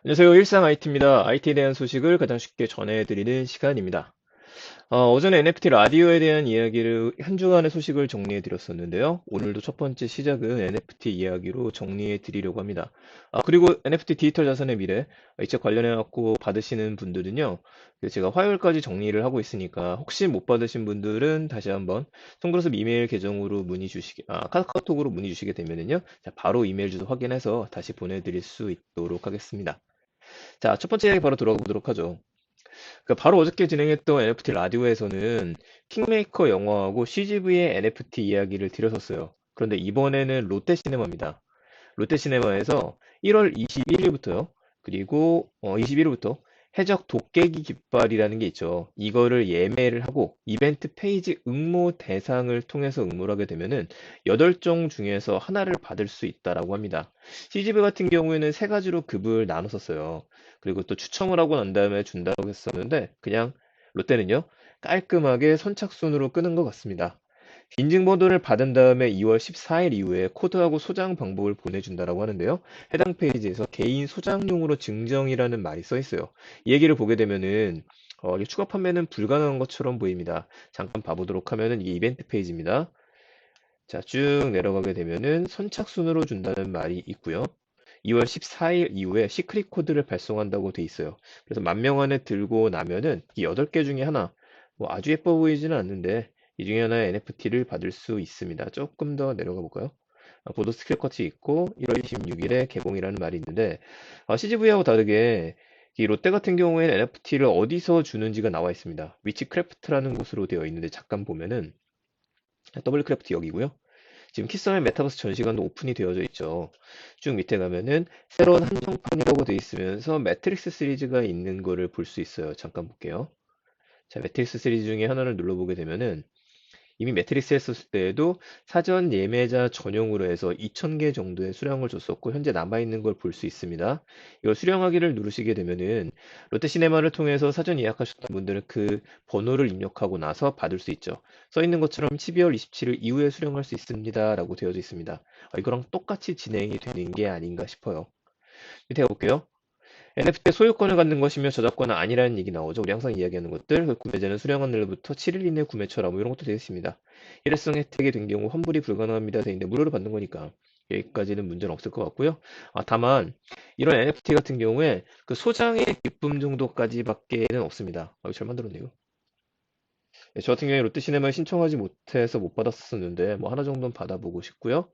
안녕하세요. 일상 IT입니다. IT에 대한 소식을 가장 쉽게 전해드리는 시간입니다. 오전에 NFT 라디오에 대한 이야기를 한 주간의 소식을 정리해 드렸었는데요. 오늘도 첫 번째 시작은 NFT 이야기로 정리해 드리려고 합니다. 그리고 NFT 디지털 자산의 미래, 이 책 관련해 갖고 받으시는 분들은요. 제가 화요일까지 정리를 하고 있으니까 혹시 못 받으신 분들은 다시 한번 송그룹 이메일 계정으로 카카오톡으로 문의 주시게 되면은요. 자, 바로 이메일 주소 확인해서 다시 보내드릴 수 있도록 하겠습니다. 자, 첫 번째 이야기 바로 들어가 보도록 하죠. 바로 어저께 진행했던 NFT 라디오에서는 킹메이커 영화하고 CGV의 NFT 이야기를 드렸었어요. 그런데 이번에는 롯데시네마입니다. 롯데시네마에서 1월 21일부터요. 그리고 21일부터 해적 도깨기 깃발이라는 게 있죠. 이거를 예매를 하고 이벤트 페이지 응모 대상을 통해서 응모를 하게 되면은 8종 중에서 하나를 받을 수 있다라고 합니다. CGV 같은 경우에는 세 가지로 급을 나눴었어요. 그리고 또 추첨을 하고 난 다음에 준다고 했었는데 그냥 롯데는요. 깔끔하게 선착순으로 끄는 것 같습니다. 인증번호를 받은 다음에 2월 14일 이후에 코드하고 소장 방법을 보내준다라고 하는데요. 해당 페이지에서 개인 소장용으로 증정이라는 말이 써 있어요. 이 얘기를 보게 되면은 이게 추가 판매는 불가능한 것처럼 보입니다. 잠깐 봐보도록 하면은 이게 이벤트 페이지입니다. 자, 쭉 내려가게 되면은 선착순으로 준다는 말이 있고요. 2월 14일 이후에 시크릿 코드를 발송한다고 돼 있어요. 그래서 10,000명 안에 들고 나면은 이 8개 중에 하나, 뭐 아주 예뻐 보이지는 않는데 이 중에 하나의 NFT를 받을 수 있습니다. 조금 더 내려가 볼까요? 보도 스킬 컷이 있고 1월 26일에 개봉이라는 말이 있는데 CGV하고 다르게 이 롯데 같은 경우에는 NFT를 어디서 주는지가 나와 있습니다. 위치크래프트라는 곳으로 되어 있는데 잠깐 보면은 더블크래프트 여기고요. 지금 키썸의 메타버스 전시관도 오픈이 되어져 있죠. 쭉 밑에 가면은 새로운 한정판이라고 되어 있으면서 매트릭스 시리즈가 있는 거를 볼 수 있어요. 잠깐 볼게요. 자, 매트릭스 시리즈 중에 하나를 눌러보게 되면은 이미 매트릭스 했었을 때에도 사전 예매자 전용으로 해서 2,000개 정도의 수량을 줬었고 현재 남아있는 걸 볼 수 있습니다. 이걸 수령하기를 누르시게 되면은 롯데시네마를 통해서 사전 예약하셨던 분들은 그 번호를 입력하고 나서 받을 수 있죠. 써 있는 것처럼 12월 27일 이후에 수령할 수 있습니다. 라고 되어져 있습니다. 이거랑 똑같이 진행이 되는 게 아닌가 싶어요. 밑에 가볼게요. NFT 소유권을 갖는 것이며 저작권은 아니라는 얘기 나오죠. 우리 항상 이야기하는 것들, 그 구매자는 수령한 날부터 7일 이내 구매처라 뭐 이런 것도 되어 있습니다. 일회성 혜택이 된 경우 환불이 불가능합니다. 되어 있는데 무료로 받는 거니까 여기까지는 문제는 없을 것 같고요. 다만 이런 NFT 같은 경우에 그 소장의 기쁨 정도까지밖에는 없습니다. 잘 만들었네요. 저 같은 경우에 롯데시네마에 신청하지 못해서 못 받았었는데 뭐 하나 정도는 받아보고 싶고요.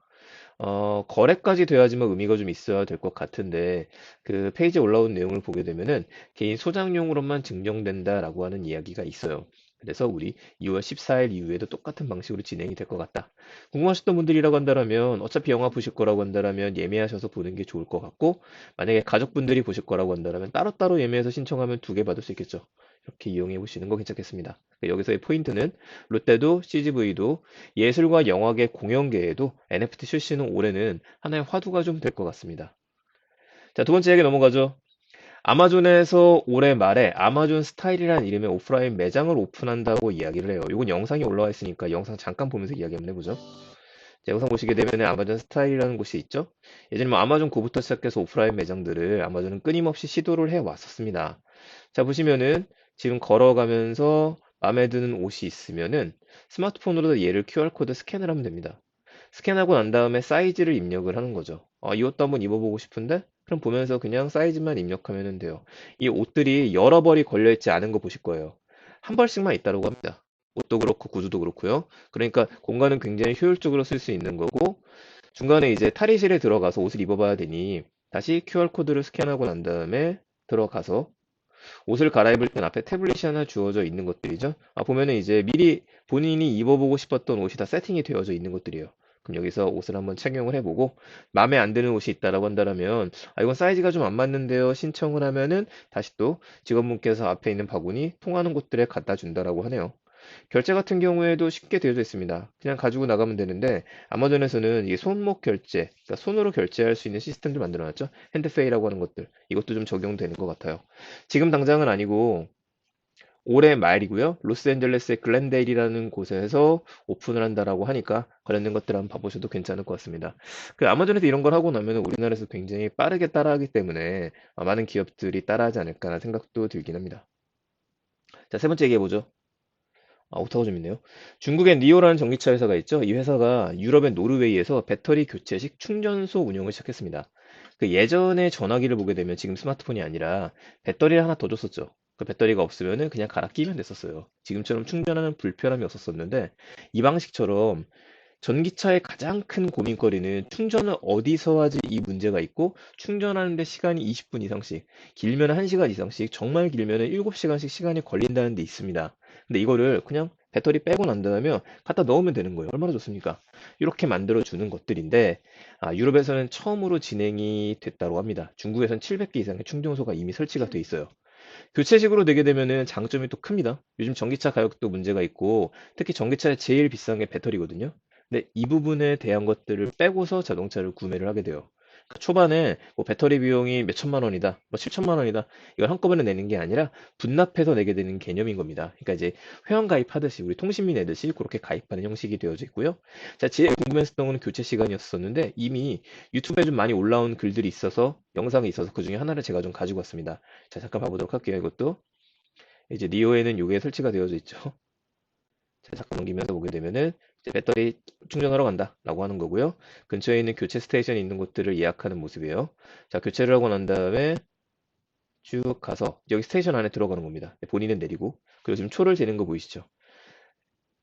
거래까지 돼야지만 의미가 좀 있어야 될 것 같은데, 그 페이지에 올라온 내용을 보게 되면은 개인 소장용으로만 증정된다라고 하는 이야기가 있어요. 그래서 우리 2월 14일 이후에도 똑같은 방식으로 진행이 될 것 같다. 궁금하셨던 분들이라고 한다면, 어차피 영화 보실 거라고 한다면 예매하셔서 보는 게 좋을 것 같고, 만약에 가족분들이 보실 거라고 한다면 따로따로 예매해서 신청하면 2개 받을 수 있겠죠. 이렇게 이용해 보시는 거 괜찮겠습니다. 여기서의 포인트는 롯데도 CGV도 예술과 영화계 공연계에도 NFT 출시는 올해는 하나의 화두가 좀 될 것 같습니다. 자, 두 번째 얘기 넘어가죠. 아마존에서 올해 말에 아마존 스타일이라는 이름의 오프라인 매장을 오픈한다고 이야기를 해요. 이건 영상이 올라와 있으니까 영상 잠깐 보면서 이야기 한번 해보죠. 자, 영상 보시게 되면 아마존 스타일이라는 곳이 있죠. 예전에 뭐 아마존 고부터 시작해서 오프라인 매장들을 아마존은 끊임없이 시도를 해 왔었습니다. 자, 보시면은 지금 걸어가면서 마음에 드는 옷이 있으면은 스마트폰으로 얘를 QR코드 스캔을 하면 됩니다. 스캔하고 난 다음에 사이즈를 입력을 하는 거죠. 이 옷도 한번 입어보고 싶은데? 그럼 보면서 그냥 사이즈만 입력하면 돼요. 이 옷들이 여러 벌이 걸려있지 않은 거 보실 거예요. 한 벌씩만 있다고 합니다. 옷도 그렇고 구두도 그렇고요. 그러니까 공간은 굉장히 효율적으로 쓸 수 있는 거고 중간에 이제 탈의실에 들어가서 옷을 입어봐야 되니 다시 QR코드를 스캔하고 난 다음에 들어가서 옷을 갈아입을 땐 앞에 태블릿이 하나 주어져 있는 것들이죠. 보면은 이제 미리 본인이 입어보고 싶었던 옷이 다 세팅이 되어져 있는 것들이에요. 그럼 여기서 옷을 한번 착용을 해보고 마음에 안 드는 옷이 있다라고 한다면 이건 사이즈가 좀 안 맞는데요 신청을 하면은 다시 또 직원분께서 앞에 있는 바구니 통하는 곳들에 갖다 준다라고 하네요. 결제 같은 경우에도 쉽게 되어져 있습니다. 그냥 가지고 나가면 되는데 아마존에서는 이게 손목 결제, 그러니까 손으로 결제할 수 있는 시스템들 만들어놨죠. 핸드페이라고 하는 것들 이것도 좀 적용되는 것 같아요. 지금 당장은 아니고 올해 말이고요. 로스앤젤레스의 글렌데일이라는 곳에서 오픈을 한다라고 하니까 관련된 것들 한번 봐보셔도 괜찮을 것 같습니다. 그 아마존에서 이런 걸 하고 나면 우리나라에서 굉장히 빠르게 따라하기 때문에 많은 기업들이 따라하지 않을까라는 생각도 들긴 합니다. 자, 세 번째 얘기해보죠. 오타가 좀 있네요. 중국의 니오라는 전기차 회사가 있죠. 이 회사가 유럽의 노르웨이에서 배터리 교체식 충전소 운영을 시작했습니다. 그 예전에 전화기를 보게 되면 지금 스마트폰이 아니라 배터리를 하나 더 줬었죠. 그 배터리가 없으면은 그냥 갈아 끼면 됐었어요. 지금처럼 충전하는 불편함이 없었었는데 이 방식처럼 전기차의 가장 큰 고민거리는 충전을 어디서 하지 이 문제가 있고 충전하는데 시간이 20분 이상씩 길면 1시간 이상씩 정말 길면 7시간씩 시간이 걸린다는 데 있습니다. 근데 이거를 그냥 배터리 빼고 난 다음에 갖다 넣으면 되는 거예요. 얼마나 좋습니까? 이렇게 만들어 주는 것들인데 유럽에서는 처음으로 진행이 됐다고 합니다. 중국에서는 700개 이상의 충전소가 이미 설치가 돼 있어요. 교체식으로 내게 되면은 장점이 또 큽니다. 요즘 전기차 가격도 문제가 있고 특히 전기차의 제일 비싼 게 배터리거든요. 근데 이 부분에 대한 것들을 빼고서 자동차를 구매를 하게 돼요. 그러니까 초반에 뭐 배터리 비용이 몇 천만 원이다, 뭐 7천만 원이다, 이걸 한꺼번에 내는 게 아니라 분납해서 내게 되는 개념인 겁니다. 그러니까 이제 회원 가입하듯이 우리 통신비 내듯이 그렇게 가입하는 형식이 되어져 있고요. 자, 제일 궁금했었던 건 교체 시간이었었는데 이미 유튜브에 좀 많이 올라온 글들이 있어서 영상이 있어서 그 중에 하나를 제가 좀 가지고 왔습니다. 자, 잠깐 봐보도록 할게요. 이것도 이제 니오에는 요게 설치가 되어져 있죠. 자, 잠깐 넘기면서 보게 되면은 이제 배터리 충전하러 간다라고 하는 거고요. 근처에 있는 교체 스테이션이 있는 곳들을 예약하는 모습이에요. 자, 교체를 하고 난 다음에 쭉 가서 여기 스테이션 안에 들어가는 겁니다. 본인은 내리고 그리고 지금 초를 재는 거 보이시죠?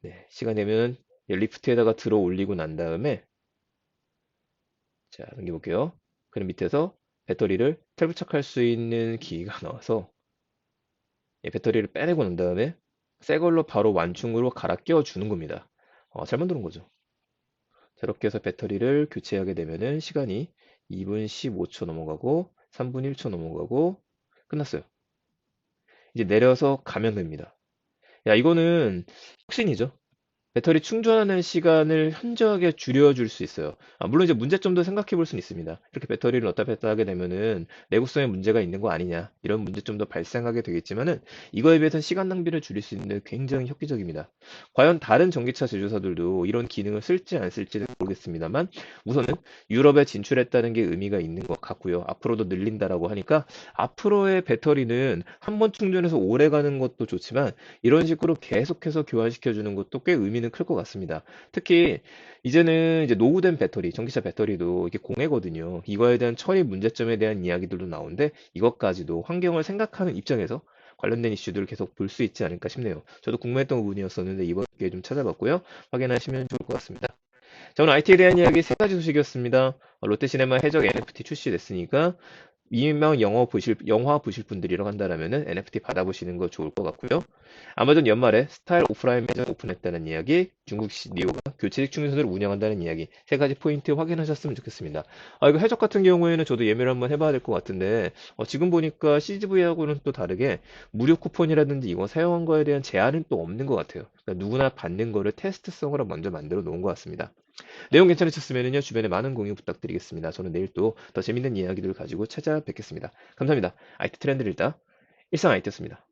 네, 시간 되면 리프트에다가 들어 올리고 난 다음에 자, 넘겨볼게요. 그럼 밑에서 배터리를 탈부착할 수 있는 기기가 나와서 배터리를 빼내고 난 다음에 새 걸로 바로 완충으로 갈아 끼워 주는 겁니다. 잘 만드는 거죠. 저렇게 해서 배터리를 교체하게 되면은 시간이 2분 15초 넘어가고 3분 1초 넘어가고 끝났어요. 이제 내려서 가면 됩니다. 야, 이거는 혁신이죠. 배터리 충전하는 시간을 현저하게 줄여줄 수 있어요. 물론 이제 문제점도 생각해 볼 수는 있습니다. 이렇게 배터리를 넣다 뺐다 하게 되면은 내구성에 문제가 있는 거 아니냐 이런 문제점도 발생하게 되겠지만은 이거에 비해서는 시간 낭비를 줄일 수 있는 굉장히 획기적입니다. 과연 다른 전기차 제조사들도 이런 기능을 쓸지 안 쓸지는 모르겠습니다만 우선은 유럽에 진출했다는 게 의미가 있는 것 같고요. 앞으로도 늘린다라고 하니까 앞으로의 배터리는 한 번 충전해서 오래 가는 것도 좋지만 이런 식으로 계속해서 교환시켜 주는 것도 꽤 의미는 클 것 같습니다. 특히 이제는 이제 노후된 배터리, 전기차 배터리도 이게 공해거든요. 이거에 대한 처리 문제점에 대한 이야기들도 나오는데 이것까지도 환경을 생각하는 입장에서 관련된 이슈들을 계속 볼 수 있지 않을까 싶네요. 저도 궁금했던 부분이었었는데 이번 기회에 좀 찾아봤고요. 확인하시면 좋을 것 같습니다. 자, 오늘 IT에 대한 이야기 세 가지 소식이었습니다. 롯데시네마 해적 NFT 출시됐으니까 이명 영화 보실 분들이라고 한다라면은 NFT 받아보시는 거 좋을 것 같고요. 아마존 연말에 스타일 오프라인 매장 오픈했다는 이야기, 중국 니오가 교체식 충전소를 운영한다는 이야기, 세 가지 포인트 확인하셨으면 좋겠습니다. 이거 해적 같은 경우에는 저도 예매를 한번 해봐야 될 것 같은데, 지금 보니까 CGV하고는 또 다르게 무료 쿠폰이라든지 이거 사용한 거에 대한 제한은 또 없는 것 같아요. 그러니까 누구나 받는 거를 테스트성으로 먼저 만들어 놓은 것 같습니다. 내용 괜찮으셨으면요, 주변에 많은 공유 부탁드리겠습니다. 저는 내일 또 더 재밌는 이야기들을 가지고 찾아뵙겠습니다. 감사합니다. IT 트렌드를 읽다 일상 IT였습니다.